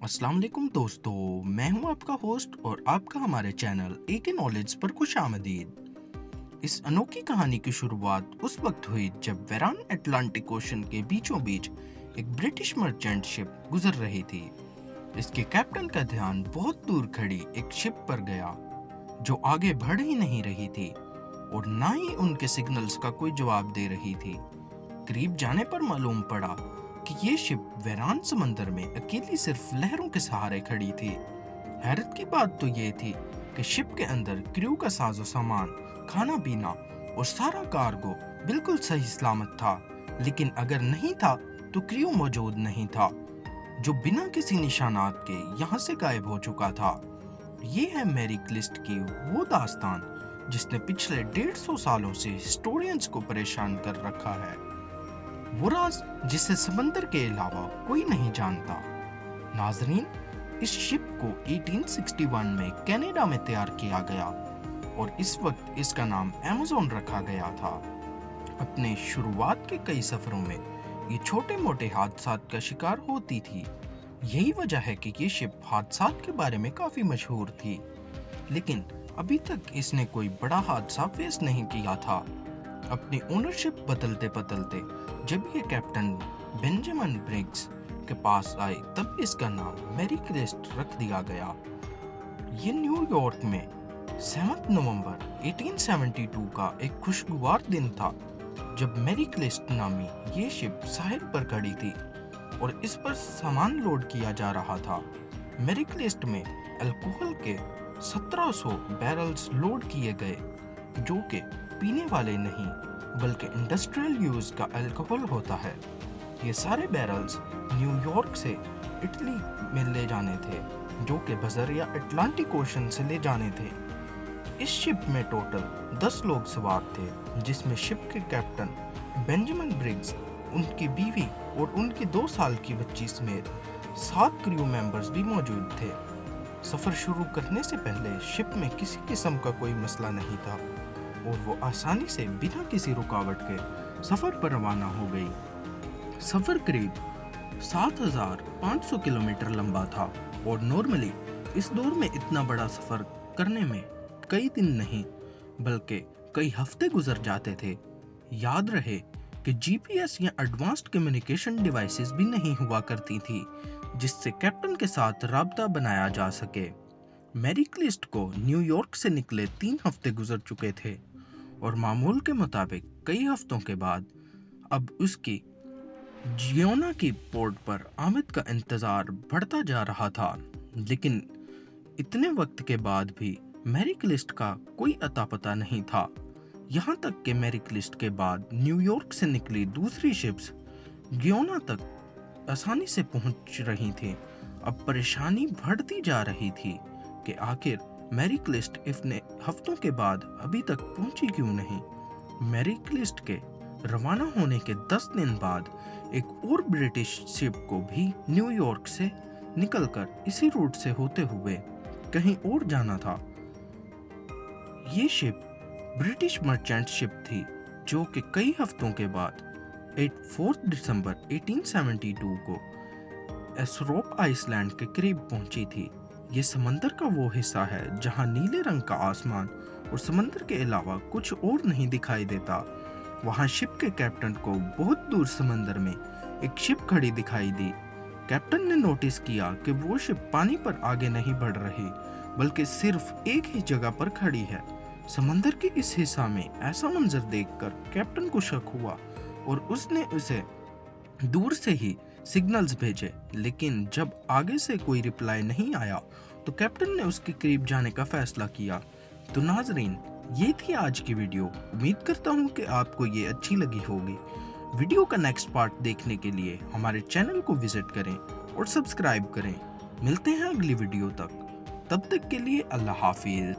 अस्सलाम वालेकुम दोस्तों, मैं हूं आपका होस्ट और आपका हमारे चैनल एके नॉलेज पर खुश आमदीद। इस अनोखी कहानी की शुरुआत उस वक्त हुई जब वेरान अटलांटिक ओशन के बीचों बीच एक ब्रिटिश मर्चेंट शिप गुजर रही थी। इसके कैप्टन का ध्यान बहुत दूर खड़ी एक शिप पर गया जो आगे बढ़ ही नहीं रही थी और ना ही उनके सिग्नल्स का कोई जवाब दे रही थी। करीब जाने पर मालूम पड़ा कि ये शिप वेरान समंदर में अकेली सिर्फ लहरों के सहारे खड़ी थी। हैरत की बात तो ये थी कि शिप के अंदर क्रू का साजो सामान, खाना पीना और सारा कार्गो बिल्कुल सही सलामत था, लेकिन अगर नहीं था तो क्रू मौजूद नहीं था, जो बिना किसी निशानात के यहाँ से गायब हो चुका था। ये है मैरी क्लिस्ट की वो दास्तान जिसने पिछले 150 सालों से हिस्टोरियंस को परेशान कर रखा है। वो राज जिसे समंदर के अलावा कोई नहीं जानता। नाजरीन, इस शिप को 1861 में कनाडा में तैयार किया गया और इस वक्त इसका नाम अमेज़न रखा गया था। अपने शुरुआत के कई सफरों में ये छोटे मोटे हादसात का शिकार होती थी। यही वजह है कि ये शिप हादसात के बारे में काफी मशहूर थी, लेकिन अभी तक इसने कोई बड़ा हादसा फेस नहीं किया था। अपनी ओनरशिप बदलते बदलते जब ये कैप्टन बेंजामिन ब्रिग्स के पास आई तब इसका नाम मैरी क्लिस्ट रख दिया गया। ये न्यूयॉर्क में 7 नवंबर 1872 का एक खुशगवार दिन था जब मैरी क्लिस्ट नामी ये शिप साहिल पर खड़ी थी और इस पर सामान लोड किया जा रहा था। मैरी क्लिस्ट में अल्कोहल के 1700 बैरल्स लोड किए गए जो कि पीने वाले नहीं बल्कि इंडस्ट्रियल यूज का अल्कोहल होता है। ये सारे बैरल्स न्यूयॉर्क से इटली में ले जाने थे जो कि बजरिया अटलांटिक ओशन से ले जाने थे। इस शिप में टोटल 10 लोग सवार थे, जिसमें शिप के कैप्टन बेंजामिन ब्रिग्स, उनकी बीवी और उनकी 2 साल की बच्ची समेत 7 क्रू मेंबर्स भी मौजूद थे। सफर शुरू करने से पहले शिप में किसी किस्म का कोई मसला नहीं था और वो आसानी से बिना किसी रुकावट के सफर पर रवाना हो गई। सफर करीब 7500 किलोमीटर लंबा था और नॉर्मली इस दौर में इतना बड़ा सफर करने में कई दिन नहीं बल्कि कई हफ्ते गुजर जाते थे। याद रहे कि जीपीएस या एडवांस्ड कम्युनिकेशन डिवाइसेस भी नहीं हुआ करती थी जिससे कैप्टन के साथ राब्ता बनाया जा सके। मैरी क्लिस्ट को न्यूयॉर्क से निकले 3 हफ्ते गुजर चुके थे और मामूल के मुताबिक कई हफ्तों के बाद अब उसकी जियोना की पोर्ट पर आमद का इंतजार बढ़ता जा रहा था। लेकिन इतने वक्त के बाद भी मैरी क्लिस्ट का कोई अता पता नहीं था। यहाँ तक कि मैरी क्लिस्ट के बाद न्यूयॉर्क से निकली दूसरी शिप्स गियोना तक आसानी से पहुंच रही थी। अब परेशानी बढ़ती जा रही थी कि आखिर मैरी क्लिस्ट इतने हफ्तों के बाद अभी तक पहुंची क्यों नहीं। मैरी क्लिस्ट के रवाना होने के 10 दिन बाद एक और ब्रिटिश शिप को भी न्यूयॉर्क से निकलकर इसी रूट से होते हुए कहीं और जाना था। ये शिप ब्रिटिश मर्चेंट शिप थी जो कि कई हफ्तों के बाद 4 दिसंबर 1872 को एसरोप आइसलैंड के करीब पहुंची थी। ये समंदर का वो हिस्सा है जहां नीले रंग का आसमान और समंदर के अलावा कुछ और नहीं दिखाई देता। वहां शिप के कैप्टन को बहुत दूर समंदर में एक शिप खड़ी दिखाई दी। कैप्टन ने नोटिस किया कि वो शिप पानी पर आगे नहीं बढ़ रही बल्कि सिर्फ एक ही जगह पर खड़ी है। समंदर के इस हिस्सा में ऐसा मंजर देखकर कैप्टन को शक हुआ और उसने उसे दूर से ही सिग्नल्स भेजे, लेकिन जब आगे से कोई रिप्लाई नहीं आया तो कैप्टन ने उसके करीब जाने का फैसला किया। तो नाजरीन, ये थी आज की वीडियो। उम्मीद करता हूँ कि आपको ये अच्छी लगी होगी। वीडियो का नेक्स्ट पार्ट देखने के लिए हमारे चैनल को विजिट करें और सब्सक्राइब करें। मिलते हैं अगली वीडियो तक, तब तक के लिए अल्लाह हाफिज।